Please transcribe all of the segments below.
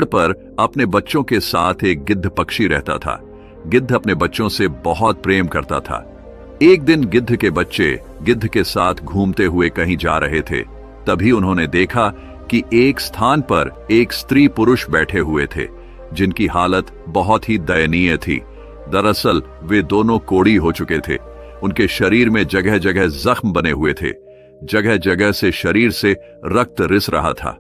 पर अपने बच्चों के साथ एक गिद्ध पक्षी रहता था। गिद्ध अपने बच्चों से बहुत प्रेम करता था। एक दिन गिद्ध के बच्चे गिद्ध के साथ घूमते हुए कहीं जा रहे थे। तभी उन्होंने देखा कि एक स्थान पर एक स्त्री पुरुष बैठे हुए थे, जिनकी हालत बहुत ही दयनीय थी। दरअसल वे दोनों कोढ़ी हो चुके थे। उनके शरीर में जगह जगह जख्म बने हुए थे। जगह जगह से शरीर से रक्त रिस रहा था।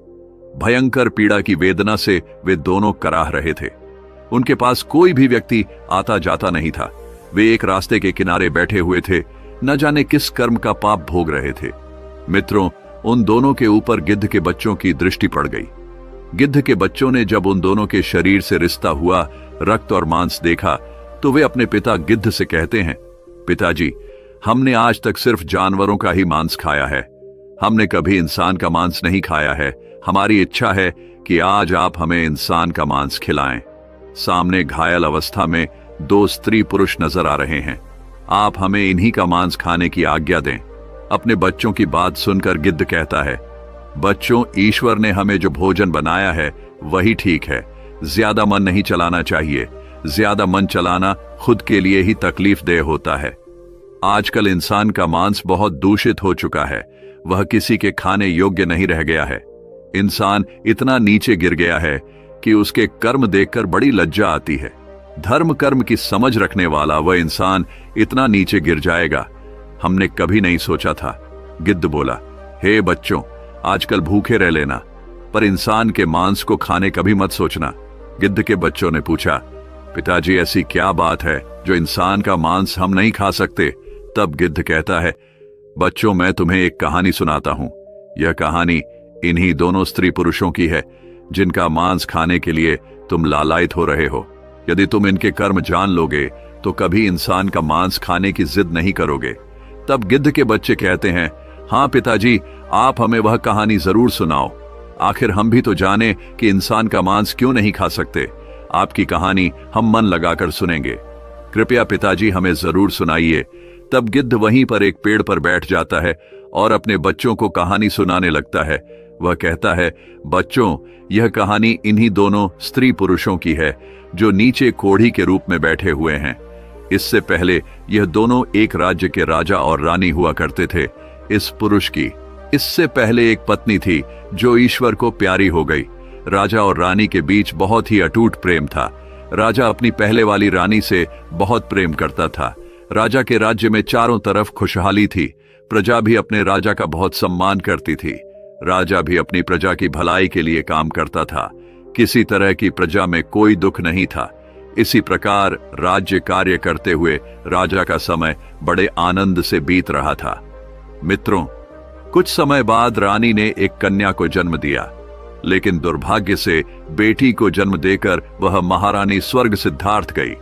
भयंकर पीड़ा की वेदना से वे दोनों कराह रहे थे। उनके पास कोई भी व्यक्ति आता जाता नहीं था। वे एक रास्ते के किनारे बैठे हुए थे, न जाने किस कर्म का पाप भोग रहे थे। मित्रों, उन दोनों के ऊपर गिद्ध के बच्चों की दृष्टि पड़ गई। गिद्ध के बच्चों ने जब उन दोनों के शरीर से रिश्ता हुआ रक्त और मांस देखा, तो वे अपने पिता गिद्ध से कहते हैं, पिताजी, हमने आज तक सिर्फ जानवरों का ही मांस खाया है। हमने कभी इंसान का मांस नहीं खाया है। हमारी इच्छा है कि आज आप हमें इंसान का मांस खिलाएं। सामने घायल अवस्था में दो स्त्री पुरुष नजर आ रहे हैं। आप हमें इन्हीं का मांस खाने की आज्ञा दें। अपने बच्चों की बात सुनकर गिद्ध कहता है, बच्चों, ईश्वर ने हमें जो भोजन बनाया है वही ठीक है। ज्यादा मन नहीं चलाना चाहिए। ज्यादा मन चलाना खुद के लिए ही तकलीफ देह होता है। आजकल इंसान का मांस बहुत दूषित हो चुका है। वह किसी के खाने योग्य नहीं रह गया है। इंसान इतना नीचे गिर गया है कि उसके कर्म देखकर बड़ी लज्जा आती है। धर्म कर्म की समझ रखने वाला वह इंसान इतना नीचे गिर जाएगा, हमने कभी नहीं सोचा था। गिद्ध बोला, हे बच्चों, आजकल भूखे रह लेना, पर इंसान के मांस को खाने कभी मत सोचना। गिद्ध के बच्चों ने पूछा, पिताजी, ऐसी क्या बात है जो इंसान का मांस हम नहीं खा सकते? तब गिद्ध कहता है, बच्चों, मैं तुम्हें एक कहानी सुनाता हूं। यह कहानी इन्हीं दोनों स्त्री पुरुषों की है, जिनका मांस खाने के लिए तुम लालायित हो रहे हो। यदि तुम इनके कर्म जान लोगे तो कभी इंसान का मांस खाने की जिद नहीं करोगे। तब गिद्ध के बच्चे कहते हैं, हाँ पिताजी, आप हमें वह कहानी जरूर सुनाओ। आखिर हम भी तो जाने कि इंसान का मांस क्यों नहीं खा सकते। आपकी कहानी हम मन लगाकर सुनेंगे। कृपया पिताजी हमें जरूर सुनाइए। तब गिद्ध वहीं पर एक पेड़ पर बैठ जाता है और अपने बच्चों को कहानी सुनाने लगता है। वह कहता है, बच्चों, यह कहानी इन्हीं दोनों स्त्री पुरुषों की है जो नीचे कोढ़ी के रूप में बैठे हुए हैं। इससे पहले यह दोनों एक राज्य के राजा और रानी हुआ करते थे। इस पुरुष की इससे पहले एक पत्नी थी जो ईश्वर को प्यारी हो गई। राजा और रानी के बीच बहुत ही अटूट प्रेम था। राजा अपनी पहले वाली रानी से बहुत प्रेम करता था। राजा के राज्य में चारों तरफ खुशहाली थी। प्रजा भी अपने राजा का बहुत सम्मान करती थी। राजा भी अपनी प्रजा की भलाई के लिए काम करता था। किसी तरह की प्रजा में कोई दुख नहीं था। इसी प्रकार राज्य कार्य करते हुए राजा का समय बड़े आनंद से बीत रहा था। मित्रों, कुछ समय बाद रानी ने एक कन्या को जन्म दिया, लेकिन दुर्भाग्य से बेटी को जन्म देकर वह महारानी स्वर्ग सिद्धार्थ गई।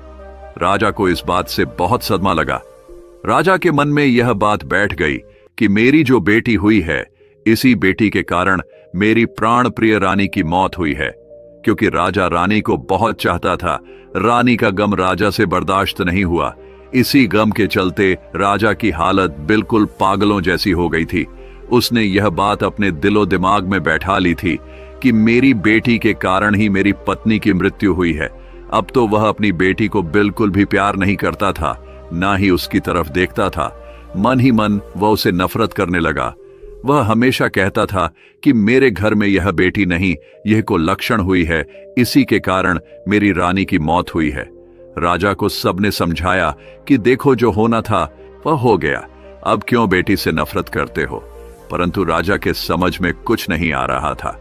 राजा को इस बात से बहुत सदमा लगा। राजा के मन में यह बात बैठ गई कि मेरी जो बेटी हुई है, इसी बेटी के कारण मेरी प्राण प्रिय रानी की मौत हुई है। क्योंकि राजा रानी को बहुत चाहता था, रानी का गम राजा से बर्दाश्त नहीं हुआ। इसी गम के चलते राजा की हालत बिल्कुल पागलों जैसी हो गई थी। उसने यह बात अपने दिलो दिमाग में बैठा ली थी कि मेरी बेटी के कारण ही मेरी पत्नी की मृत्यु हुई है। अब तो वह अपनी बेटी को बिल्कुल भी प्यार नहीं करता था, ना ही उसकी तरफ देखता था। मन ही मन वह उसे नफरत करने लगा। वह हमेशा कहता था कि मेरे घर में यह बेटी नहीं, यह को लक्षण हुई है, इसी के कारण मेरी रानी की मौत हुई है। राजा को सबने समझाया कि देखो, जो होना था वह हो गया, अब क्यों बेटी से नफरत करते हो? परंतु राजा के समझ में कुछ नहीं आ रहा था।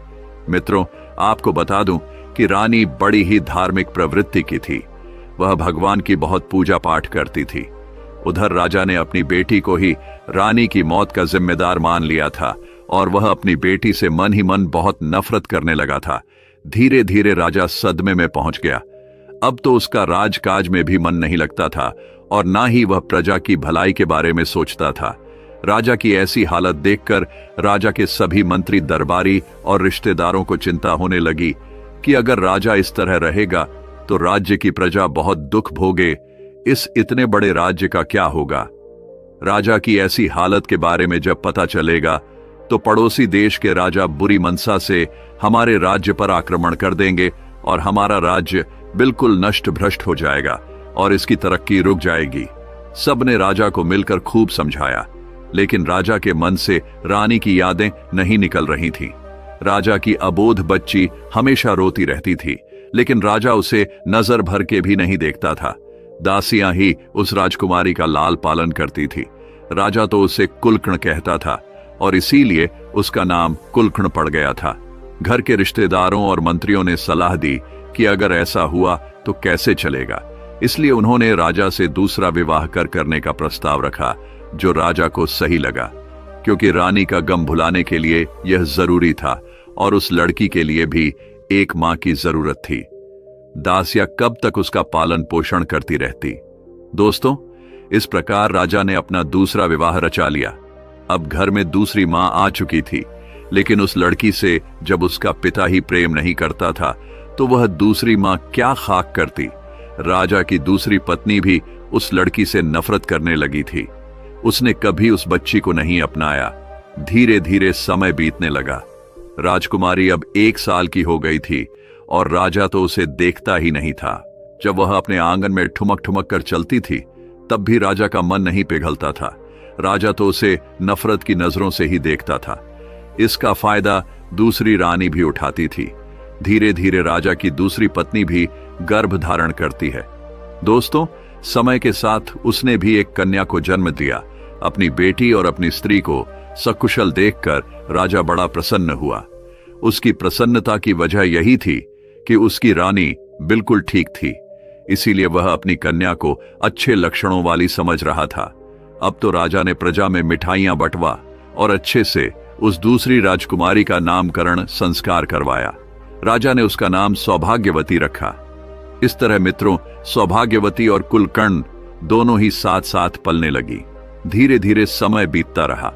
मित्रों, आपको बता दूं कि रानी बड़ी ही धार्मिक प्रवृत्ति की थी। वह भगवान की बहुत पूजा पाठ करती थी। उधर राजा ने अपनी बेटी को ही रानी की मौत का जिम्मेदार मान लिया था और वह अपनी बेटी से मन ही मन बहुत नफरत करने लगा था। धीरे धीरे राजा सदमे में पहुंच गया। अब तो उसका राजकाज में भी मन नहीं लगता था और ना ही वह प्रजा की भलाई के बारे में सोचता था। राजा की ऐसी हालत देखकर राजा के सभी मंत्री, दरबारी और रिश्तेदारों को चिंता होने लगी कि अगर राजा इस तरह रहेगा तो राज्य की प्रजा बहुत दुख भोगे। इस इतने बड़े राज्य का क्या होगा? राजा की ऐसी हालत के बारे में जब पता चलेगा तो पड़ोसी देश के राजा बुरी मनसा से हमारे राज्य पर आक्रमण कर देंगे और हमारा राज्य बिल्कुल नष्ट भ्रष्ट हो जाएगा और इसकी तरक्की रुक जाएगी। सबने राजा को मिलकर खूब समझाया, लेकिन राजा के मन से रानी की यादें नहीं निकल रही थीं। राजा की अबोध बच्ची हमेशा रोती रहती थी, लेकिन राजा उसे नजर भर के भी नहीं देखता था। दासियां ही उस राजकुमारी का लाल पालन करती थी। राजा तो उसे कुलकर्ण कहता था और इसीलिए उसका नाम कुलकर्ण पड़ गया था। घर के रिश्तेदारों और मंत्रियों ने सलाह दी कि अगर ऐसा हुआ तो कैसे चलेगा, इसलिए उन्होंने राजा से दूसरा विवाह करने का प्रस्ताव रखा, जो राजा को सही लगा, क्योंकि रानी का गम भुलाने के लिए यह जरूरी था और उस लड़की के लिए भी एक मां की जरूरत थी। दासियां कब तक उसका पालन पोषण करती रहती। दोस्तों, इस प्रकार राजा ने अपना दूसरा विवाह रचा लिया। अब घर में दूसरी मां आ चुकी थी, लेकिन उस लड़की से जब उसका पिता ही प्रेम नहीं करता था तो वह दूसरी मां क्या खाक करती। राजा की दूसरी पत्नी भी उस लड़की से नफरत करने लगी थी। उसने कभी उस बच्ची को नहीं अपनाया। धीरे धीरे समय बीतने लगा। राजकुमारी अब 1 साल की हो गई थी और राजा तो उसे देखता ही नहीं था। जब वह अपने आंगन में ठुमक ठुमक कर चलती थी, तब भी राजा का मन नहीं पिघलता था। राजा तो उसे नफरत की नजरों से ही देखता था। इसका फायदा दूसरी रानी भी उठाती थी। धीरे धीरे राजा की दूसरी पत्नी भी गर्भ धारण करती है। दोस्तों, समय के साथ उसने भी एक कन्या को जन्म दिया। अपनी बेटी और अपनी स्त्री को सकुशल देखकर राजा बड़ा प्रसन्न हुआ। उसकी प्रसन्नता की वजह यही थी कि उसकी रानी बिल्कुल ठीक थी, इसीलिए वह अपनी कन्या को अच्छे लक्षणों वाली समझ रहा था। अब तो राजा ने प्रजा में मिठाइयां बंटवा और अच्छे से उस दूसरी राजकुमारी का नामकरण संस्कार करवाया। राजा ने उसका नाम सौभाग्यवती रखा। इस तरह मित्रों, सौभाग्यवती और कुलकर्ण दोनों ही साथ साथ पलने लगी। धीरे धीरे समय बीतता रहा।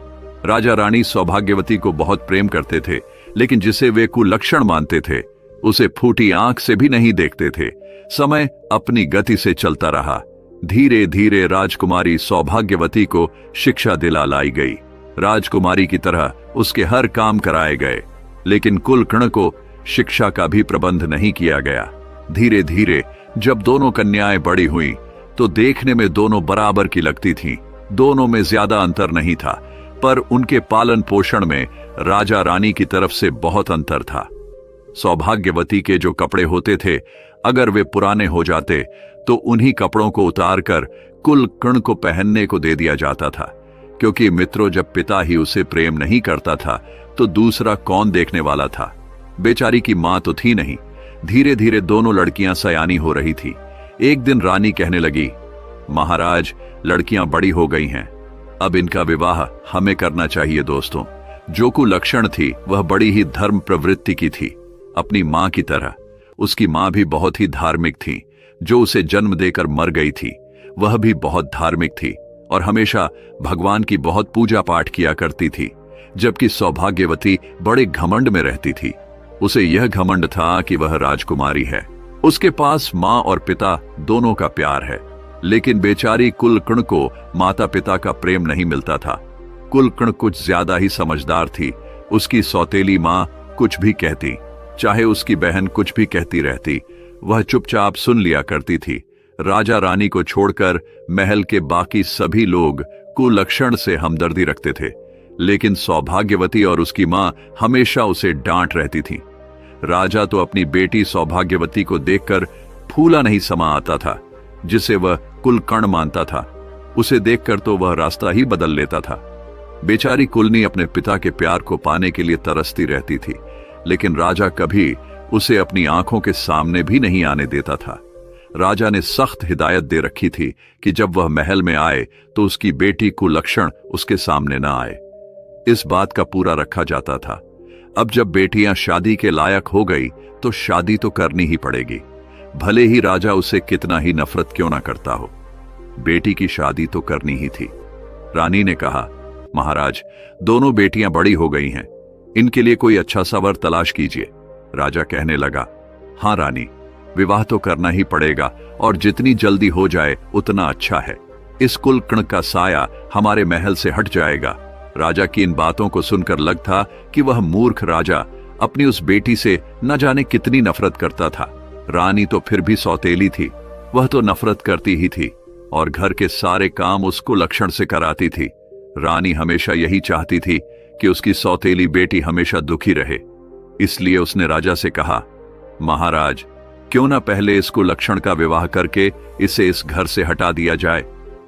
राजा रानी सौभाग्यवती को बहुत प्रेम करते थे, लेकिन जिसे वे कुलक्षण मानते थे उसे फूटी आंख से भी नहीं देखते थे। समय अपनी गति से चलता रहा। धीरे धीरे राजकुमारी सौभाग्यवती को शिक्षा दिला लाई गई। राजकुमारी की तरह उसके हर काम कराए गए, लेकिन कुलकर्ण को शिक्षा का भी प्रबंध नहीं किया गया। धीरे धीरे जब दोनों कन्याएं बड़ी हुईं, तो देखने में दोनों बराबर की लगती थीं। दोनों में ज्यादा अंतर नहीं था, पर उनके पालन पोषण में राजा रानी की तरफ से बहुत अंतर था। सौभाग्यवती के जो कपड़े होते थे, अगर वे पुराने हो जाते तो उन्हीं कपड़ों को उतारकर कुलकर्ण को पहनने को दे दिया जाता था, क्योंकि मित्रों, जब पिता ही उसे प्रेम नहीं करता था तो दूसरा कौन देखने वाला था। बेचारी की मां तो थी नहीं। धीरे धीरे दोनों लड़कियां सयानी हो रही थी। एक दिन रानी कहने लगी, महाराज, लड़कियां बड़ी हो गई हैं, अब इनका विवाह हमें करना चाहिए। दोस्तों, जो कुलक्षण थी वह बड़ी ही धर्म प्रवृत्ति की थी, अपनी मां की तरह। उसकी मां भी बहुत ही धार्मिक थी। जो उसे जन्म देकर मर गई थी वह भी बहुत धार्मिक थी और हमेशा भगवान की बहुत पूजा पाठ किया करती थी, जबकि सौभाग्यवती बड़े घमंड में रहती थी। उसे यह घमंड था कि वह राजकुमारी है। उसके पास मां और पिता दोनों का प्यार है, लेकिन बेचारी कुलकर्ण को माता पिता का प्रेम नहीं मिलता था। कुलकर्ण कुछ ज्यादा ही समझदार थी। उसकी सौतेली मां कुछ भी कहती, चाहे उसकी बहन कुछ भी कहती रहती, वह चुपचाप सुन लिया करती थी। राजा रानी को छोड़कर महल के बाकी सभी लोग कुलक्षण से हमदर्दी रखते थे, लेकिन सौभाग्यवती और उसकी मां हमेशा उसे डांट रहती थी। राजा तो अपनी बेटी सौभाग्यवती को देखकर फूला नहीं समा आता था, जिसे वह कुलकर्ण मानता था। उसे देखकर तो वह रास्ता ही बदल लेता था। बेचारी कुलनी अपने पिता के प्यार को पाने के लिए तरसती रहती थी, लेकिन राजा कभी उसे अपनी आंखों के सामने भी नहीं आने देता था। राजा ने सख्त हिदायत दे रखी थी कि जब वह महल में आए तो उसकी बेटी कुलक्षण उसके सामने न आए। इस बात का पूरा रखा जाता था। अब जब बेटियां शादी के लायक हो गई तो शादी तो करनी ही पड़ेगी, भले ही राजा उसे कितना ही नफरत क्यों ना करता हो। बेटी की शादी तो करनी ही थी। रानी ने कहा, महाराज, दोनों बेटियां बड़ी हो गई हैं, इनके लिए कोई अच्छा सा वर तलाश कीजिए। राजा कहने लगा, हाँ रानी, विवाह तो करना ही पड़ेगा और जितनी जल्दी हो जाए उतना अच्छा है। इस कुलकर्ण का साया हमारे महल से हट जाएगा। राजा की इन बातों को सुनकर लगता कि वह मूर्ख राजा अपनी उस बेटी से न जाने कितनी नफरत करता था। रानी तो फिर भी सौतेली थी, वह तो नफरत करती ही थी और घर के सारे काम उसको लक्षण से कराती थी। रानी हमेशा यही चाहती थी कि उसकी सौतेली बेटी हमेशा दुखी रहे। इसलिए उसने राजा से कहा, महाराज, क्यों ना पहले इसको लक्षण का विवाह करके इसे इस घर से हटा दिया जाए,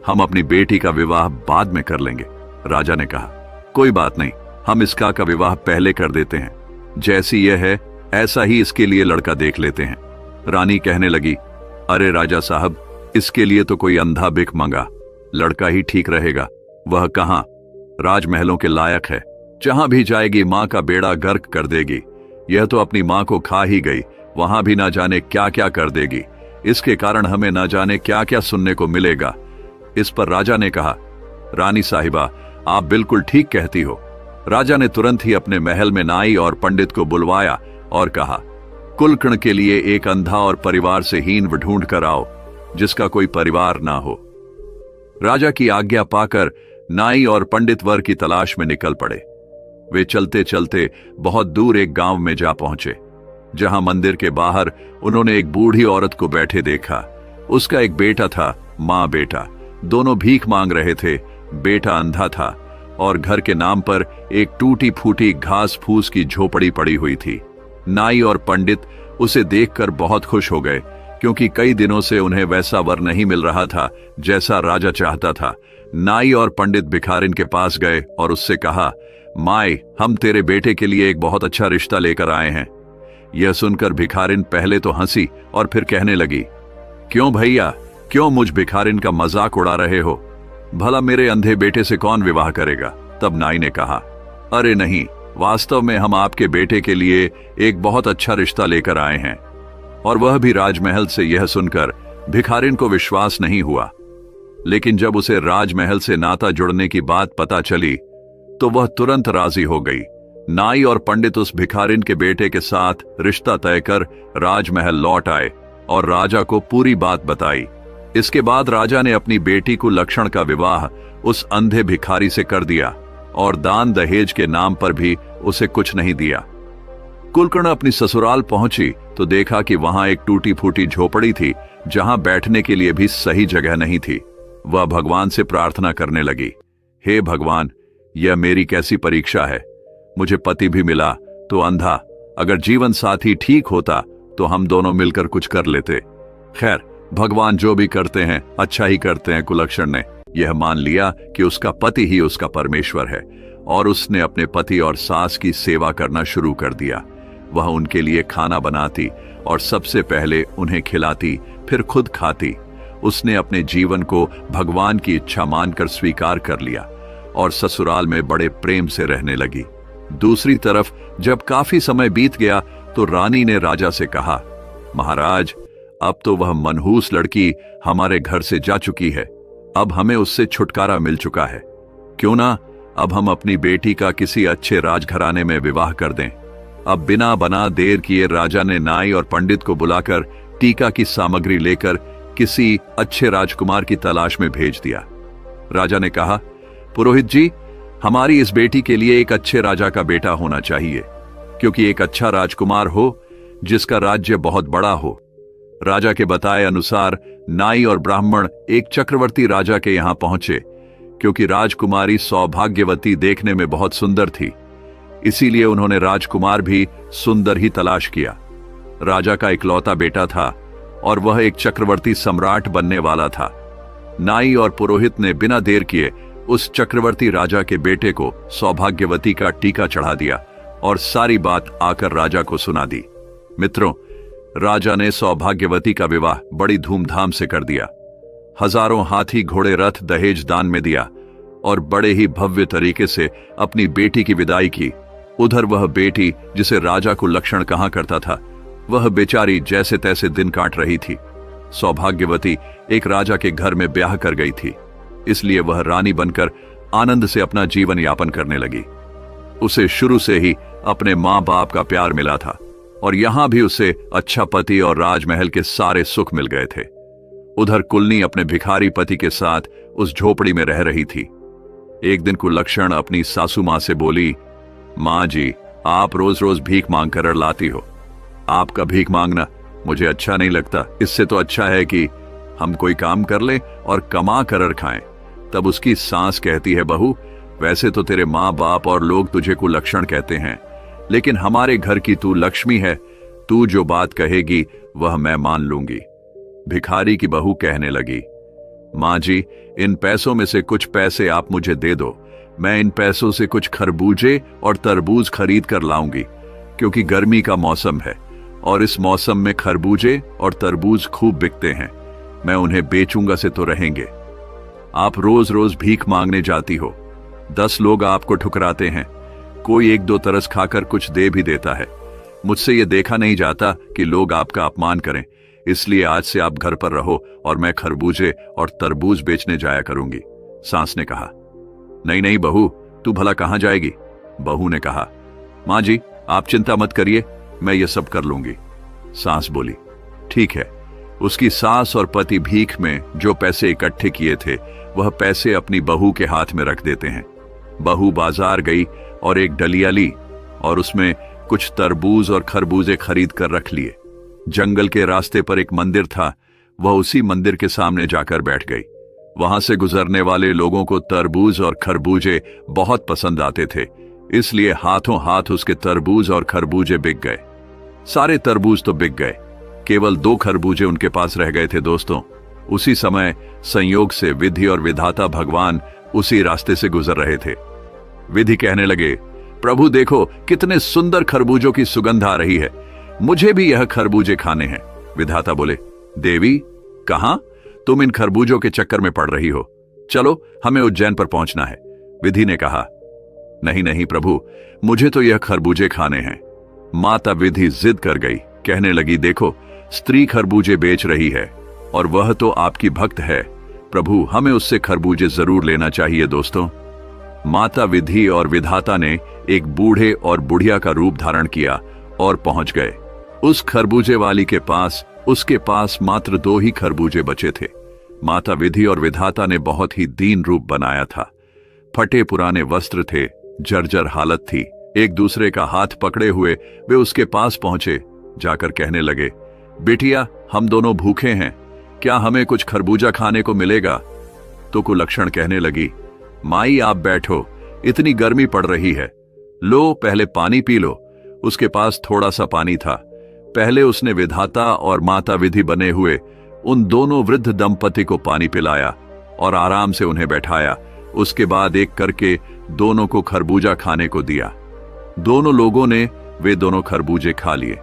हम अपनी बेटी का विवाह बाद में कर लेंगे। राजा ने कहा, कोई बात नहीं, हम इसका का विवाह पहले कर देते हैं, जैसी यह है ऐसा ही इसके लिए लड़का देख लेते हैं। रानी कहने लगी, अरे राजा साहब, इसके लिए तो कोई अंधा भिख मंगा, लड़का ही ठीक रहेगा। वह कहां राजमहलों के लायक है, जहां भी जाएगी मां का बेड़ा गर्क कर देगी। यह तो अपनी मां को खा ही गई, वहां भी ना जाने क्या क्या कर देगी। इसके कारण हमें ना जाने क्या क्या सुनने को मिलेगा। इस पर राजा ने कहा, रानी साहिबा, आप बिल्कुल ठीक कहती हो। राजा ने तुरंत ही अपने महल में नाई और पंडित को बुलवाया और कहा, कुलकर्ण के लिए एक अंधा और परिवार से हीन ढूंढ कर आओ, जिसका कोई परिवार ना हो। राजा की आज्ञा पाकर नाई और पंडित वर की तलाश में निकल पड़े। वे चलते चलते बहुत दूर एक गांव में जा पहुंचे, जहां मंदिर के बाहर उन्होंने एक बूढ़ी औरत को बैठे देखा। उसका एक बेटा था, मां बेटा दोनों भीख मांग रहे थे। बेटा अंधा था और घर के नाम पर एक टूटी फूटी घास फूस की झोपड़ी पड़ी हुई थी। नाई और पंडित उसे देखकर बहुत खुश हो गए, क्योंकि कई दिनों से उन्हें वैसा वर नहीं मिल रहा था जैसा राजा चाहता था। नाई और पंडित भिखारिन के पास गए और उससे कहा, माई, हम तेरे बेटे के लिए एक बहुत अच्छा रिश्ता लेकर आए हैं। यह सुनकर भिखारिन पहले तो हंसी और फिर कहने लगी, क्यों भैया, क्यों मुझ भिखारिन का मजाक उड़ा रहे हो? भला मेरे अंधे बेटे से कौन विवाह करेगा? तब नाई ने कहा, अरे नहीं, वास्तव में हम आपके बेटे के लिए एक बहुत अच्छा रिश्ता लेकर आए हैं। और वह भी राजमहल से। यह सुनकर भिखारिन को विश्वास नहीं हुआ, लेकिन जब उसे राजमहल से नाता जुड़ने की बात पता चली तो वह तुरंत राजी हो गई। नाई और पंडित उस भिखारिन के बेटे के साथ रिश्ता तय कर राजमहल लौट आए और राजा को पूरी बात बताई। इसके बाद राजा ने अपनी बेटी को लक्षण का विवाह उस अंधे भिखारी से कर दिया और दान दहेज के नाम पर भी उसे कुछ नहीं दिया। कुलकर्ण अपनी ससुराल पहुंची तो देखा कि वहां एक टूटी फूटी झोपड़ी थी, जहां बैठने के लिए भी सही जगह नहीं थी। वह भगवान से प्रार्थना करने लगी, हे भगवान, यह मेरी कैसी परीक्षा है। मुझे पति भी मिला तो अंधा, अगर जीवन साथी ठीक होता तो हम दोनों मिलकर कुछ कर लेते। खैर, भगवान जो भी करते हैं अच्छा ही करते हैं। कुलक्षण ने यह मान लिया कि उसका पति ही उसका परमेश्वर है और उसने अपने पति और सास की सेवा करना शुरू कर दिया। वह उनके लिए खाना बनाती और सबसे पहले उन्हें खिलाती, फिर खुद खाती। उसने अपने जीवन को भगवान की इच्छा मानकर स्वीकार कर लिया और ससुराल में बड़े प्रेम से रहने लगी। दूसरी तरफ जब काफी समय बीत गया तो रानी ने राजा से कहा, महाराज, अब तो वह मनहूस लड़की हमारे घर से जा चुकी है, अब हमें उससे छुटकारा मिल चुका है। क्यों ना अब हम अपनी बेटी का किसी अच्छे राजघराने में विवाह कर दें। अब बिना बना देर किए राजा ने नाई और पंडित को बुलाकर टीका की सामग्री लेकर किसी अच्छे राजकुमार की तलाश में भेज दिया। राजा ने कहा, पुरोहित जी, हमारी इस बेटी के लिए एक अच्छे राजा का बेटा होना चाहिए, क्योंकि एक अच्छा राजकुमार हो जिसका राज्य बहुत बड़ा हो। राजा के बताए अनुसार नाई और ब्राह्मण एक चक्रवर्ती राजा के यहां पहुंचे, क्योंकि राजकुमारी सौभाग्यवती देखने में बहुत सुंदर थी। इसीलिए उन्होंने राजकुमार भी सुंदर ही तलाश किया। राजा का इकलौता बेटा था और वह एक चक्रवर्ती सम्राट बनने वाला था। नाई और पुरोहित ने बिना देर किए उस चक्रवर्ती राजा के बेटे को सौभाग्यवती का टीका चढ़ा दिया और सारी बात आकर राजा को सुना दी। मित्रों, राजा ने सौभाग्यवती का विवाह बड़ी धूमधाम से कर दिया। हजारों हाथी घोड़े रथ दहेज दान में दिया और बड़े ही भव्य तरीके से अपनी बेटी की विदाई की। उधर वह बेटी जिसे राजा को लक्षण कहा करता था, वह बेचारी जैसे तैसे दिन काट रही थी। सौभाग्यवती एक राजा के घर में ब्याह कर गई थी, इसलिए वह रानी बनकर आनंद से अपना जीवन यापन करने लगी। उसे शुरू से ही अपने मां बाप का प्यार मिला था और यहां भी उसे अच्छा पति और राजमहल के सारे सुख मिल गए थे। उधर कुलनी अपने भिखारी पति के साथ उस झोपड़ी में रह रही थी। एक दिन कुलक्षण अपनी सासू मां से बोली, मां जी, आप रोज रोज भीख मांग कर लाती हो, आपका भीख मांगना मुझे अच्छा नहीं लगता। इससे तो अच्छा है कि हम कोई काम कर ले और कमा कर खाएं। तब उसकी सास कहती है, बहू वैसे तो तेरे माँ बाप और लोग तुझे कुलक्षण कहते हैं, लेकिन हमारे घर की तू लक्ष्मी है। तू जो बात कहेगी वह मैं मान लूंगी। भिखारी की बहू कहने लगी, माँ जी, इन पैसों में से कुछ पैसे आप मुझे दे दो। मैं इन पैसों से कुछ खरबूजे और तरबूज खरीद कर लाऊंगी, क्योंकि गर्मी का मौसम है और इस मौसम में खरबूजे और तरबूज खूब बिकते हैं। मैं उन्हें बेचूंगा से तो रहेंगे। आप रोज रोज भीख मांगने जाती हो, 10 लोग आपको ठुकराते हैं, कोई 1-2 तरस खाकर कुछ दे भी देता है। मुझसे ये देखा नहीं जाता कि लोग आपका अपमान करें, इसलिए आज से आप घर पर रहो और मैं खरबूजे और तरबूज बेचने जाया करूंगी। सास ने कहा, नहीं नहीं बहू, तू भला कहां जाएगी? बहू ने कहा, माँ जी आप चिंता मत करिए, मैं ये सब कर लूंगी। सास बोली, ठीक है। उसकी सास और पति भीख में जो पैसे इकट्ठे किए थे वह पैसे अपनी बहू के हाथ में रख देते हैं। बहू बाजार गई और एक डलिया ली और उसमें कुछ तरबूज और खरबूजे खरीद कर रख लिए। जंगल के रास्ते पर एक मंदिर था, वह उसी मंदिर के सामने जाकर बैठ गई। वहां से गुजरने वाले लोगों को तरबूज और खरबूजे बहुत पसंद आते थे, इसलिए हाथों हाथ उसके तरबूज और खरबूजे बिक गए। सारे तरबूज तो बिक गए, केवल 2 खरबूजे उनके पास रह गए थे। दोस्तों, उसी समय संयोग से विधि और विधाता भगवान उसी रास्ते से गुजर रहे थे। विधि कहने लगे, प्रभु देखो कितने सुंदर खरबूजों की सुगंध आ रही है, मुझे भी यह खरबूजे खाने हैं। विधाता बोले, देवी कहां? तुम इन खरबूजों के चक्कर में पड़ रही हो, चलो हमें उज्जैन पर पहुंचना है। विधि ने कहा, नहीं नहीं प्रभु, मुझे तो यह खरबूजे खाने हैं। माता विधि जिद कर गई, कहने लगी, देखो स्त्री खरबूजे बेच रही है और वह तो आपकी भक्त है, प्रभु हमें उससे खरबूजे जरूर लेना चाहिए। दोस्तों, माता विधि और विधाता ने एक बूढ़े और बुढ़िया का रूप धारण किया और पहुंच गए। उस खरबूजे वाली के पास उसके पास मात्र 2 ही खरबूजे बचे थे। माता विधि और विधाता ने बहुत ही दीन रूप बनाया था। फटे पुराने वस्त्र थे, जर्जर हालत थी। एक दूसरे का हाथ पकड़े हुए वे उसके पास पहुंचे, जाकर कहने लगे, बिटिया हम दोनों भूखे हैं, क्या हमें कुछ खरबूजा खाने को मिलेगा? तो कुलक्षण कहने लगी, माई आप बैठो, इतनी गर्मी पड़ रही है, लो पहले पानी पी लो। उसके पास थोड़ा सा पानी था। पहले उसने विधाता और माता विधि बने हुए उन दोनों वृद्ध दंपति को पानी पिलाया और आराम से उन्हें बैठाया। उसके बाद एक करके दोनों को खरबूजा खाने को दिया। दोनों लोगों ने वे दोनों खरबूजे खा लिए।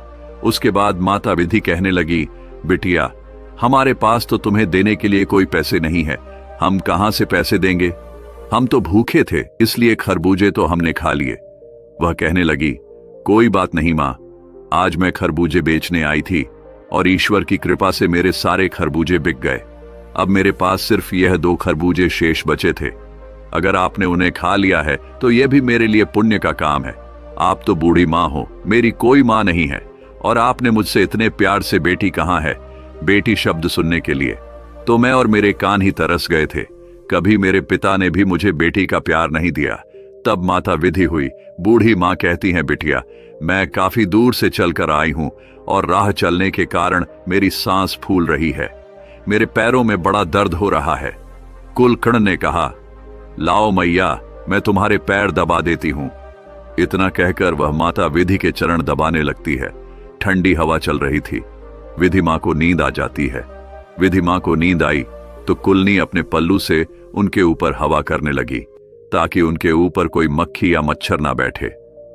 उसके बाद माता विधि कहने लगी, बिटिया हमारे पास तो तुम्हें देने के लिए कोई पैसे नहीं है, हम कहां से पैसे देंगे? हम तो भूखे थे, इसलिए खरबूजे तो हमने खा लिए। वह कहने लगी, कोई बात नहीं मां, आज मैं खरबूजे बेचने आई थी और ईश्वर की कृपा से मेरे सारे खरबूजे बिक गए। अब मेरे पास सिर्फ यह 2 खरबूजे शेष बचे थे। अगर आपने उन्हें खा लिया है तो यह भी मेरे लिए पुण्य का काम है। आप तो बूढ़ी मां हो, मेरी कोई मां नहीं है, और आपने मुझसे इतने प्यार से बेटी कहां है, बेटी शब्द सुनने के लिए तो मैं और मेरे कान ही तरस गए थे। कभी मेरे पिता ने भी मुझे बेटी का प्यार नहीं दिया। तब माता विधि हुई। बूढ़ी मां कहती हैं, बिटिया मैं काफी दूर से चलकर आई हूं और राह चलने के कारण मेरी सांस फूल रही है, मेरे पैरों में बड़ा दर्द हो रहा है। कुलकर्ण ने कहा, लाओ मैया, मैं तुम्हारे पैर दबा देती हूं। इतना कहकर वह माता विधि के चरण दबाने लगती है। ठंडी हवा चल रही थी। विधि मां को नींद आ जाती है। विधि मां को नींद आई तो कुलनी अपने पल्लू से उनके ऊपर हवा करने लगी ताकि उनके ऊपर कोई मक्खी या मच्छर ना बैठे।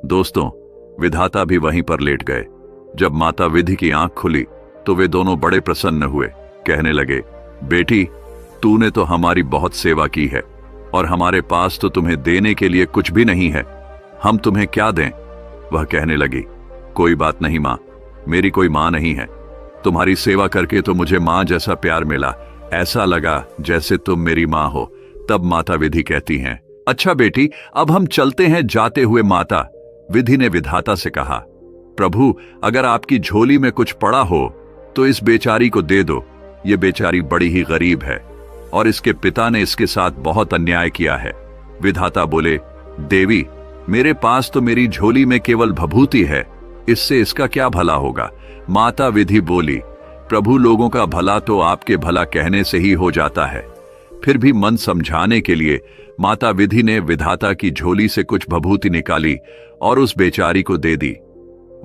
दोस्तों, विधाता भी वहीं पर लेट गए। जब माता विधि की आंख खुली तो वे दोनों बड़े प्रसन्न हुए। कहने लगे, बेटी तूने तो हमारी बहुत सेवा की है और हमारे पास तो तुम्हें देने के लिए कुछ भी नहीं है, हम तुम्हें क्या दें? वह कहने लगी, कोई बात नहीं मां, मेरी कोई मां नहीं है। तुम्हारी सेवा करके तो मुझे मां जैसा प्यार मिला, ऐसा लगा जैसे तुम मेरी मां हो। तब माता विधि कहती हैं, अच्छा बेटी अब हम चलते हैं जाते हुए। माता विधि ने विधाता से कहा, प्रभु अगर आपकी झोली में कुछ पड़ा हो तो इस बेचारी को दे दो, ये बेचारी बड़ी ही गरीब है और इसके पिता ने इसके साथ बहुत अन्याय किया है। विधाता बोले, देवी मेरे पास तो मेरी झोली में केवल भभूति है इससे इसका क्या भला होगा? माता विधि बोली, प्रभु लोगों का भला तो आपके भला कहने से ही हो जाता है। फिर भी मन समझाने के लिए माता विधि ने विधाता की झोली से कुछ भभूति निकाली और उस बेचारी को दे दी।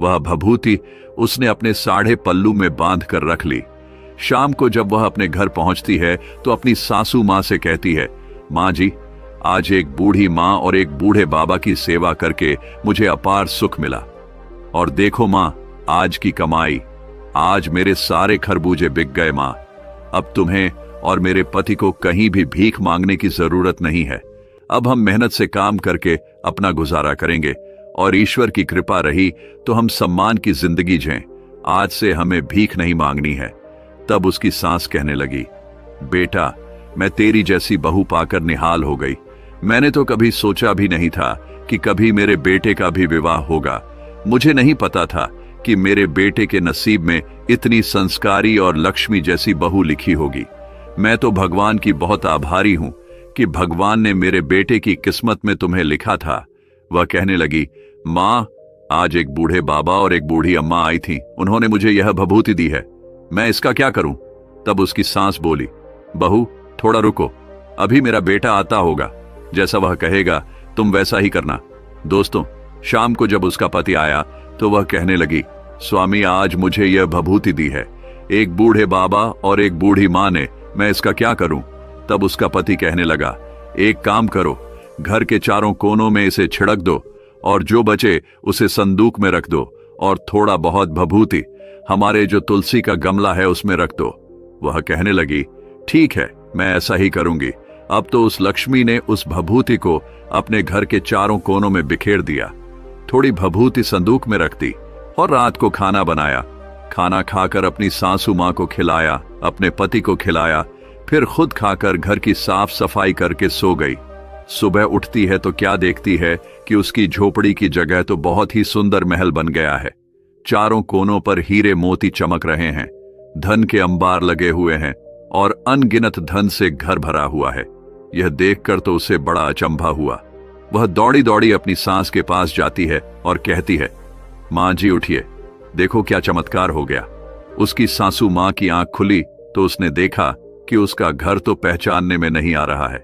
वह भभूति उसने अपने साढ़े पल्लू में बांध कर रख ली। शाम को जब वह अपने घर पहुंचती है तो अपनी सासू मां से कहती है, मां जी, आज एक बूढ़ी मां और एक बूढ़े बाबा की सेवा करके मुझे अपार सुख मिला। और देखो मां, आज की कमाई, आज मेरे सारे खरबूजे बिक गए मां। अब तुम्हें और मेरे पति को कहीं भी भीख मांगने की जरूरत नहीं है। अब हम मेहनत से काम करके अपना गुजारा करेंगे और ईश्वर की कृपा रही तो हम सम्मान की जिंदगी जिएं। आज से हमें भीख नहीं मांगनी है। तब उसकी सास कहने लगी, बेटा, मैं तेरी जैसी बहू पाकर निहाल हो गई। मैंने तो कभी सोचा भी नहीं था कि कभी मेरे बेटे का भी विवाह होगा। मुझे नहीं पता था कि मेरे बेटे के नसीब में इतनी संस्कारी और लक्ष्मी जैसी बहू लिखी होगी। मैं तो भगवान की बहुत आभारी हूं कि भगवान ने मेरे बेटे की किस्मत में तुम्हें लिखा था। वह कहने लगी, मां, आज एक बूढ़े बाबा और एक बूढ़ी अम्मा आई थी। उन्होंने मुझे यह भभूति दी है, मैं इसका क्या करूं? तब उसकी सास बोली, बहू, थोड़ा रुको, अभी मेरा बेटा आता होगा। जैसा वह कहेगा तुम वैसा ही करना। दोस्तों, शाम को जब उसका पति आया तो वह कहने लगी, स्वामी, आज मुझे यह भभूति दी है, एक बूढ़े बाबा और एक बूढ़ी मां ने, मैं इसका क्या करूं? तब उसका पति कहने लगा, एक काम करो, घर के चारों कोनों में इसे छिड़क दो और जो बचे उसे संदूक में रख दो और थोड़ा बहुत भभूति हमारे जो तुलसी का गमला है उसमें रख दो। वह कहने लगी, ठीक है, मैं ऐसा ही करूंगी। अब तो उस लक्ष्मी ने उस भभूति को अपने घर के चारों कोनों में बिखेर दिया। थोड़ी भभूति संदूक में रख दी और रात को खाना बनाया। खाना खाकर अपनी सासू मां को खिलाया, अपने पति को खिलाया, फिर खुद खाकर घर की साफ सफाई करके सो गई। सुबह उठती है तो क्या देखती है कि उसकी झोपड़ी की जगह तो बहुत ही सुंदर महल बन गया है। चारों कोनों पर हीरे मोती चमक रहे हैं, धन के अंबार लगे हुए हैं और अनगिनत धन से घर भरा हुआ है। यह देखकर तो उसे बड़ा अचंभा हुआ। वह दौड़ी दौड़ी अपनी सास के पास जाती है और कहती है, मां जी उठिए, देखो क्या चमत्कार हो गया। उसकी सासू मां की आंख खुली तो उसने देखा कि उसका घर तो पहचानने में नहीं आ रहा है।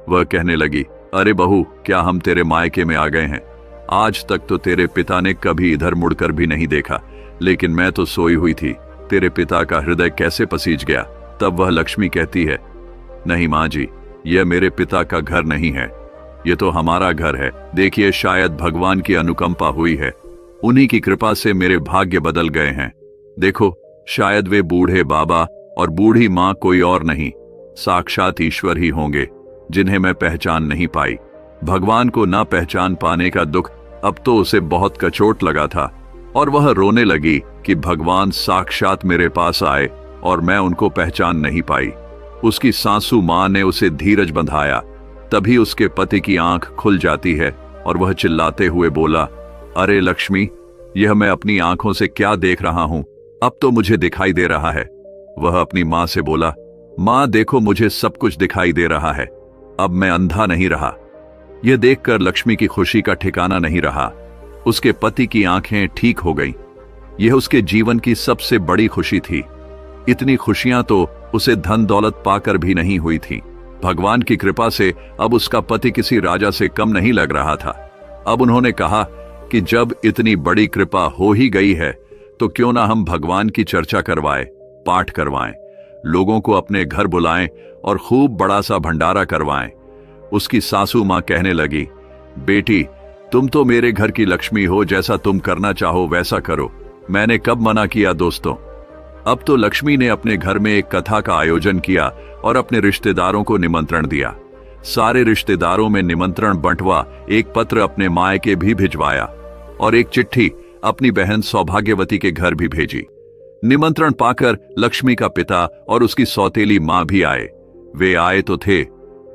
वह कहने लगी, अरे बहू, क्या हम तेरे मायके में आ गए हैं? आज तक तो तेरे पिता ने कभी इधर मुड़कर भी नहीं देखा, लेकिन मैं तो सोई हुई थी, तेरे पिता का हृदय कैसे पसीज गया। तब वह लक्ष्मी कहती है, नहीं मां जी, यह मेरे पिता का घर नहीं है, यह तो हमारा घर है। देखिए, शायद भगवान की अनुकंपा हुई है, उन्हीं की कृपा से मेरे भाग्य बदल गए हैं। देखो, शायद वे बूढ़े बाबा और बूढ़ी मां कोई और नहीं, साक्षात ईश्वर ही होंगे, जिन्हें मैं पहचान नहीं पाई। भगवान को ना पहचान पाने का दुख अब तो उसे बहुत कचोट लगा था और वह रोने लगी कि भगवान साक्षात मेरे पास आए और मैं उनको पहचान नहीं पाई। उसकी सासू मां ने उसे धीरज बंधाया, तभी उसके पति की आंख खुल जाती है और वह चिल्लाते हुए बोला, अरे लक्ष्मी, यह मैं अपनी आंखों से क्या देख रहा हूं? अब तो मुझे दिखाई दे रहा है। वह अपनी मां से बोला, मां देखो, मुझे सब कुछ दिखाई दे रहा है, अब मैं अंधा नहीं रहा। यह देखकर लक्ष्मी की खुशी का ठिकाना नहीं रहा। उसके पति की आंखें ठीक हो गईं। यह उसके जीवन की सबसे बड़ी खुशी थी। इतनी खुशियां तो उसे धन दौलत पाकर भी नहीं हुई थी। भगवान की कृपा से अब उसका पति किसी राजा से कम नहीं लग रहा था। अब उन्होंने कहा कि जब इतनी बड़ी कृपा हो ही गई है तो क्यों ना हम भगवान की चर्चा करवाएं, पाठ करवाएं, लोगों को अपने घर बुलाएं और खूब बड़ा सा भंडारा करवाएं। उसकी सासू मां कहने लगी, बेटी, तुम तो मेरे घर की लक्ष्मी हो, जैसा तुम करना चाहो वैसा करो, मैंने कब मना किया दोस्तों। अब तो लक्ष्मी ने अपने घर में एक कथा का आयोजन किया और अपने रिश्तेदारों को निमंत्रण दिया। सारे रिश्तेदारों में निमंत्रण बंटवा, एक पत्र अपने मायके भी भिजवाया और एक चिट्ठी अपनी बहन सौभाग्यवती के घर भी भेजी। निमंत्रण पाकर लक्ष्मी का पिता और उसकी सौतेली मां भी आए। वे आए तो थे,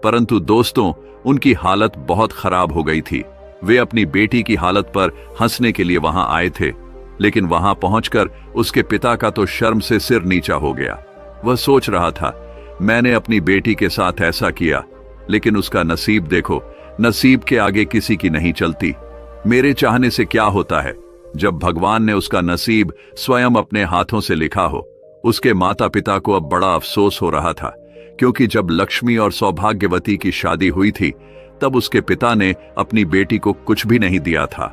परंतु दोस्तों, उनकी हालत बहुत खराब हो गई थी। वे अपनी बेटी की हालत पर हंसने के लिए वहां आए थे, लेकिन वहां पहुंचकर उसके पिता का तो शर्म से सिर नीचा हो गया। वह सोच रहा था, मैंने अपनी बेटी के साथ ऐसा किया, लेकिन उसका नसीब देखो, नसीब के आगे किसी की नहीं चलती। मेरे चाहने से क्या होता है? जब भगवान ने उसका नसीब स्वयं अपने हाथों से लिखा हो। उसके माता पिता को अब बड़ा अफसोस हो रहा था, क्योंकि जब लक्ष्मी और सौभाग्यवती की शादी हुई थी तब उसके पिता ने अपनी बेटी को कुछ भी नहीं दिया था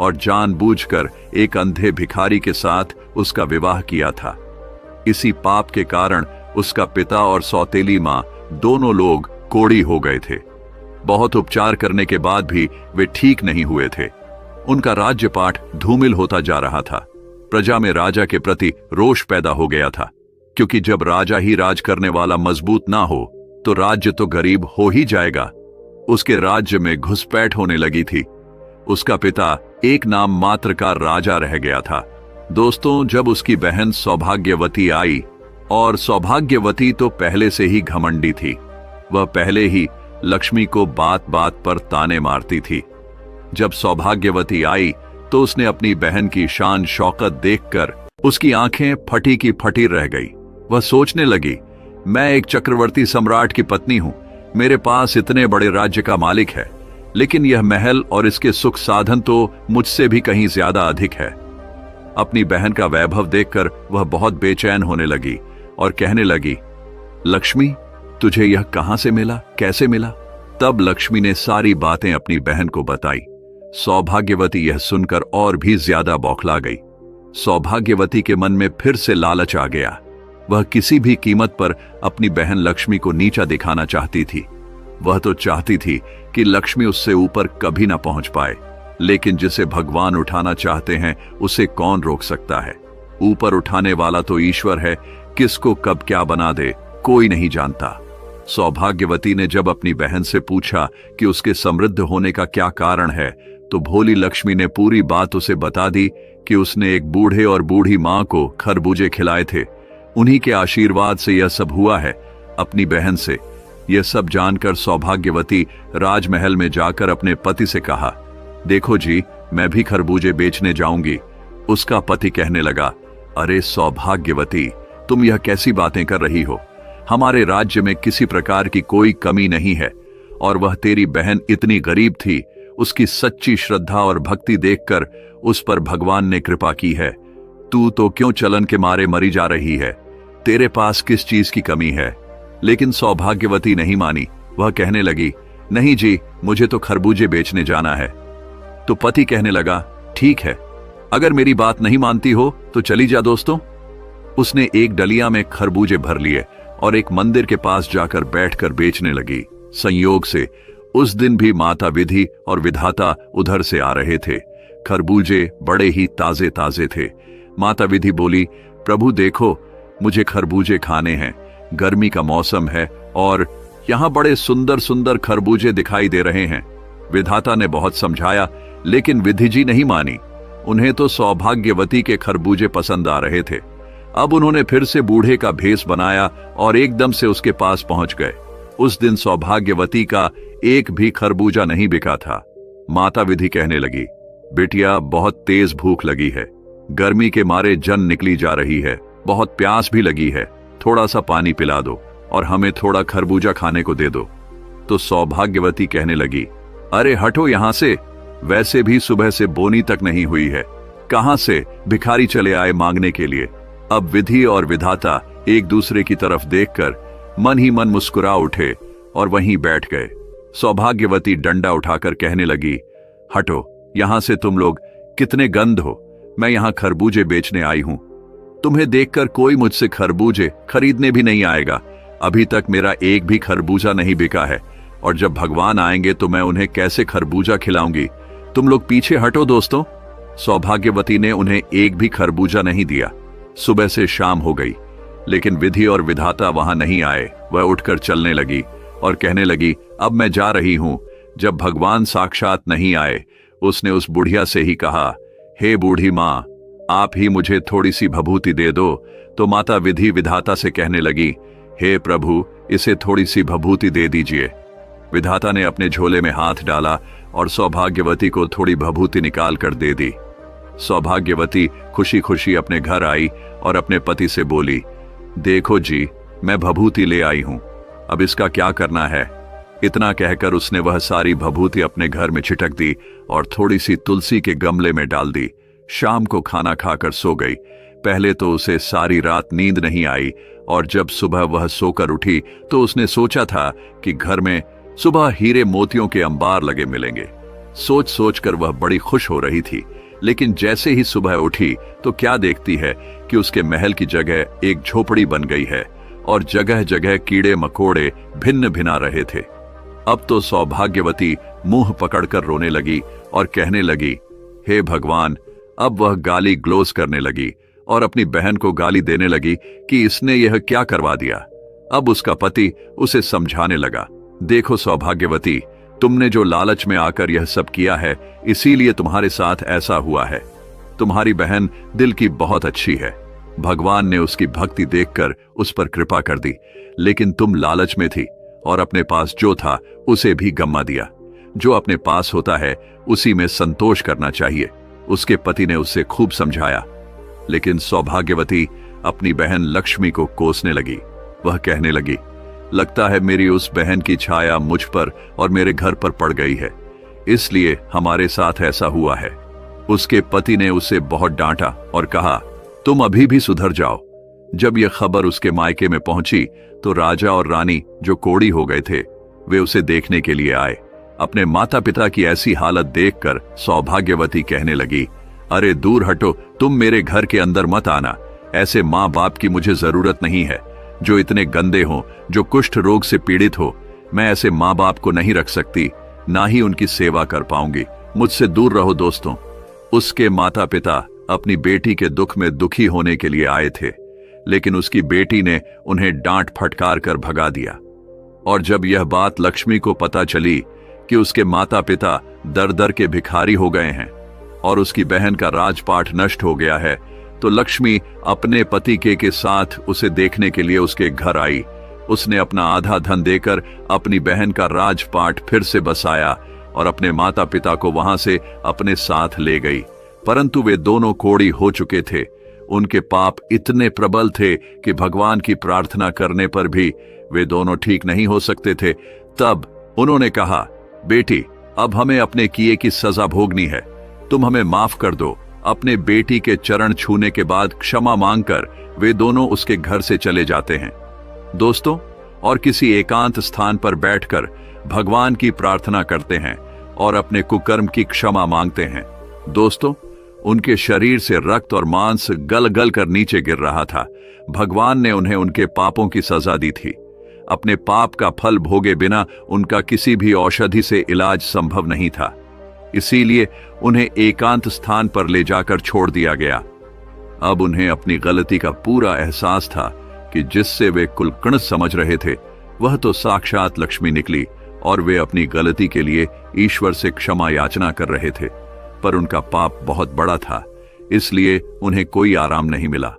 और जानबूझकर एक अंधे भिखारी के साथ उसका विवाह किया था। इसी पाप के कारण उसका पिता और सौतेली मां दोनों लोग कोढ़ी हो गए थे। बहुत उपचार करने के बाद भी वे ठीक नहीं हुए थे। उनका राज्यपाठ धूमिल होता जा रहा था। प्रजा में राजा के प्रति रोष पैदा हो गया था, क्योंकि जब राजा ही राज करने वाला मजबूत ना हो तो राज्य तो गरीब हो ही जाएगा। उसके राज्य में घुसपैठ होने लगी थी। उसका पिता एक नाम मात्र का राजा रह गया था। दोस्तों, जब उसकी बहन सौभाग्यवती आई, और सौभाग्यवती तो पहले से ही घमंडी थी, वह पहले ही लक्ष्मी को बात बात पर ताने मारती थी। जब सौभाग्यवती आई तो उसने अपनी बहन की शान शौकत देखकर उसकी आंखें फटी की फटी रह गई। वह सोचने लगी, मैं एक चक्रवर्ती सम्राट की पत्नी हूं, मेरे पास इतने बड़े राज्य का मालिक है, लेकिन यह महल और इसके सुख साधन तो मुझसे भी कहीं ज्यादा अधिक है। अपनी बहन का वैभव देखकर वह बहुत बेचैन होने लगी और कहने लगी, लक्ष्मी, तुझे यह कहां से मिला, कैसे मिला? तब लक्ष्मी ने सारी बातें अपनी बहन को बताई। सौभाग्यवती यह सुनकर और भी ज्यादा बौखला गई। सौभाग्यवती के मन में फिर से लालच आ गया। वह किसी भी कीमत पर अपनी बहन लक्ष्मी को नीचा दिखाना चाहती थी। वह तो चाहती थी कि लक्ष्मी उससे ऊपर कभी ना पहुंच पाए, लेकिन जिसे भगवान उठाना चाहते हैं उसे कौन रोक सकता है? ऊपर उठाने वाला तो ईश्वर है, किसको कब क्या बना दे कोई नहीं जानता। सौभाग्यवती ने जब अपनी बहन से पूछा कि उसके समृद्ध होने का क्या कारण है, तो भोली लक्ष्मी ने पूरी बात उसे बता दी कि उसने एक बूढ़े और बूढ़ी मां को खरबूजे खिलाए थे। उन्हीं के आशीर्वाद से यह सब हुआ है। अपनी बहन से यह सब जानकर सौभाग्यवती राजमहल में जाकर अपने पति से कहा, देखो जी, मैं भी खरबूजे बेचने जाऊंगी। उसका पति कहने लगा, अरे सौभाग्यवती, तुम यह कैसी बातें कर रही हो? हमारे राज्य में किसी प्रकार की कोई कमी नहीं है, और वह तेरी बहन इतनी गरीब थी, उसकी सच्ची श्रद्धा और भक्ति देखकर उस पर भगवान ने कृपा की है। तू तो क्यों चलन के मारे मरी जा रही है? तेरे पास किस चीज की कमी है? लेकिन सौभाग्यवती नहीं मानी। वह कहने लगी, नहीं जी, मुझे तो खरबूजे बेचने जाना है। तो पति कहने लगा, ठीक है, अगर मेरी बात नहीं मानती हो तो चली जा। दोस्तों, उसने एक डलिया में खरबूजे भर लिए और एक मंदिर के पास जाकर बैठकर बेचने लगी। संयोग से उस दिन भी माता विधि और विधाता उधर से आ रहे थे। खरबूजे बड़े ही ताजे ताजे थे। माता विधि बोली, प्रभु देखो, मुझे खरबूजे खाने हैं, गर्मी का मौसम है और यहाँ बड़े सुंदर सुंदर खरबूजे दिखाई दे रहे हैं। विधाता ने बहुत समझाया, लेकिन विधि जी नहीं मानी। उन्हें तो सौभाग्यवती के खरबूजे पसंद आ रहे थे। अब उन्होंने फिर से बूढ़े का भेष बनाया और एकदम से उसके पास पहुंच गए। उस दिन सौभाग्यवती का एक भी खरबूजा नहीं बिका था। माता विधि कहने लगी, बिटिया, बहुत तेज भूख लगी है, गर्मी के मारे जन निकली जा रही है, बहुत प्यास भी लगी है, थोड़ा सा पानी पिला दो और हमें थोड़ा खरबूजा खाने को दे दो। तो सौभाग्यवती कहने लगी, अरे हटो यहां से, वैसे भी सुबह से बोनी तक नहीं हुई है, कहां से भिखारी चले आए मांगने के लिए। अब विधि और विधाता एक दूसरे की तरफ देखकर मन ही मन मुस्कुरा उठे और वहीं बैठ गए। सौभाग्यवती डंडा उठाकर कहने लगी, हटो यहां से तुम लोग, कितने गंध हो, मैं यहां खरबूजे बेचने आई हूं। तुम्हें देखकर कोई मुझसे खरबूजे खरीदने भी नहीं आएगा। अभी तक मेरा एक भी खरबूजा नहीं बिका है, और जब भगवान आएंगे तो मैं उन्हें कैसे खरबूजा खिलाऊंगी। तुम लोग पीछे हटो। दोस्तों, सौभाग्यवती ने उन्हें एक भी खरबूजा नहीं दिया। सुबह से शाम हो गई, लेकिन विधि और विधाता वहां नहीं आए। वह उठकर चलने लगी और कहने लगी, अब मैं जा रही हूं। जब भगवान साक्षात नहीं आए, उसने उस बुढ़िया से ही कहा, हे बूढ़ी मां, आप ही मुझे थोड़ी सी भभूति दे दो। तो माता विधि विधाता से कहने लगी, हे प्रभु, इसे थोड़ी सी भभूति दे दीजिए। विधाता ने अपने झोले में हाथ डाला और सौभाग्यवती को थोड़ी भभूति निकाल कर दे दी। सौभाग्यवती खुशी खुशी अपने घर आई और अपने पति से बोली, देखो जी, मैं भभूति ले आई हूं, अब इसका क्या करना है। इतना कहकर उसने वह सारी भभूति अपने घर में छिटक दी और थोड़ी सी तुलसी के गमले में डाल दी। शाम को खाना खाकर सो गई। पहले तो उसे सारी रात नींद नहीं आई और जब सुबह वह सोकर उठी तो उसने सोचा था कि घर में सुबह हीरे मोतियों के अंबार लगे मिलेंगे। सोच सोच कर वह बड़ी खुश हो रही थी, लेकिन जैसे ही सुबह उठी तो क्या देखती है कि उसके महल की जगह एक झोपड़ी बन गई है और जगह जगह कीड़े मकोड़े भिन्न भिना रहे थे। अब तो सौभाग्यवती मुंह पकड़कर रोने लगी और कहने लगी, हे भगवान। अब वह गाली ग्लोज करने लगी और अपनी बहन को गाली देने लगी कि इसने यह क्या करवा दिया। अब उसका पति उसे समझाने लगा, देखो सौभाग्यवती, तुमने जो लालच में आकर यह सब किया है, इसीलिए तुम्हारे साथ ऐसा हुआ है। तुम्हारी बहन दिल की बहुत अच्छी है, भगवान ने उसकी भक्ति देखकर उस पर कृपा कर दी, लेकिन तुम लालच में थी और अपने पास जो था उसे भी गम्मा दिया। जो अपने पास होता है उसी में संतोष करना चाहिए। उसके पति ने उसे खूब समझाया, लेकिन सौभाग्यवती अपनी बहन लक्ष्मी को कोसने लगी। वह कहने लगी, लगता है मेरी उस बहन की छाया मुझ पर और मेरे घर पर पड़ गई है, इसलिए हमारे साथ ऐसा हुआ है। उसके पति ने उसे बहुत डांटा और कहा, तुम अभी भी सुधर जाओ। जब यह खबर उसके मायके में पहुंची तो राजा और रानी जो कोड़ी हो गए थे, वे उसे देखने के लिए आए। अपने माता पिता की ऐसी हालत देखकर सौभाग्यवती कहने लगी, अरे दूर हटो, तुम मेरे घर के अंदर मत आना। ऐसे माँ बाप की मुझे जरूरत नहीं है, जो इतने गंदे हों, जो कुष्ठ रोग से पीड़ित हो। मैं ऐसे माँ बाप को नहीं रख सकती, ना ही उनकी सेवा कर पाऊंगी। मुझसे दूर रहो दोस्तों। उसके माता पिता अपनी बेटी के दुख में दुखी होने के लिए आए थे, लेकिन उसकी बेटी ने उन्हें डांट फटकार कर भगा दिया। और जब यह बात लक्ष्मी को पता चली कि उसके माता पिता दर दर के भिखारी हो गए हैं और उसकी बहन का राजपाट नष्ट हो गया है, तो लक्ष्मी अपने पति के साथ उसे देखने के लिए उसके घर आई। उसने अपना आधा धन देकर अपनी बहन का राजपाट फिर से बसाया और अपने माता पिता को वहां से अपने साथ ले गई। परंतु वे दोनों कोड़ी हो चुके थे। उनके पाप इतने प्रबल थे कि भगवान की प्रार्थना करने पर भी वे दोनों ठीक नहीं हो सकते थे। तब उन्होंने कहा, बेटी, अब हमें अपने किए की सजा भोगनी है, तुम हमें माफ कर दो। अपने बेटी के चरण छूने के बाद क्षमा मांगकर वे दोनों उसके घर से चले जाते हैं दोस्तों, और किसी एकांत स्थान पर बैठकर भगवान की प्रार्थना करते हैं और अपने कुकर्म की क्षमा मांगते हैं। दोस्तों, उनके शरीर से रक्त और मांस गल गल कर नीचे गिर रहा था। भगवान ने उन्हें उनके पापों की सजा दी थी। अपने पाप का फल भोगे बिना उनका किसी भी औषधि से इलाज संभव नहीं था, इसीलिए उन्हें एकांत स्थान पर ले जाकर छोड़ दिया गया। अब उन्हें अपनी गलती का पूरा एहसास था कि जिससे वे कुलकर्ण समझ रहे थे वह तो साक्षात लक्ष्मी निकली, और वे अपनी गलती के लिए ईश्वर से क्षमा याचना कर रहे थे। पर उनका पाप बहुत बड़ा था, इसलिए उन्हें कोई आराम नहीं मिला।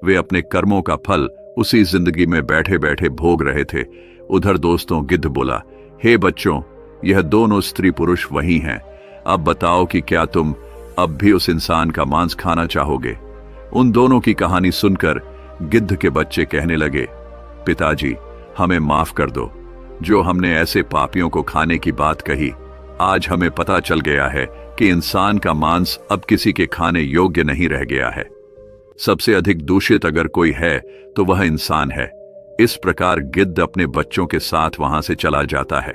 वे अपने कर्मों का फल उसी जिंदगी में बैठे बैठे भोग रहे थे। उधर दोस्तों गिद्ध बोला, हे बच्चों, यह दोनों स्त्री पुरुष वही हैं। अब बताओ कि क्या तुम अब भी उस इंसान का मांस खाना चाहोगे? उन दोनों की कहानी सुनकर गिद्ध के बच्चे कहने लगे, पिताजी, हमें माफ कर दो। जो हमने ऐसे पापियों को खाने की बात कही, आज हमें पता चल गया है कि इंसान का मांस अब किसी के खाने योग्य नहीं रह गया है। सबसे अधिक दूषित अगर कोई है तो वह इंसान है। इस प्रकार गिद्ध अपने बच्चों के साथ वहां से चला जाता है।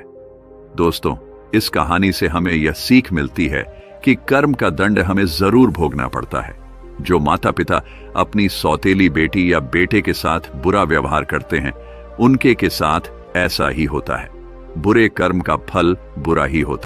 दोस्तों, इस कहानी से हमें यह सीख मिलती है कि कर्म का दंड हमें जरूर भोगना पड़ता है। जो माता पिता अपनी सौतेली बेटी या बेटे के साथ बुरा व्यवहार करते हैं, उनके के साथ ऐसा ही होता है। बुरे कर्म का फल बुरा ही होता है।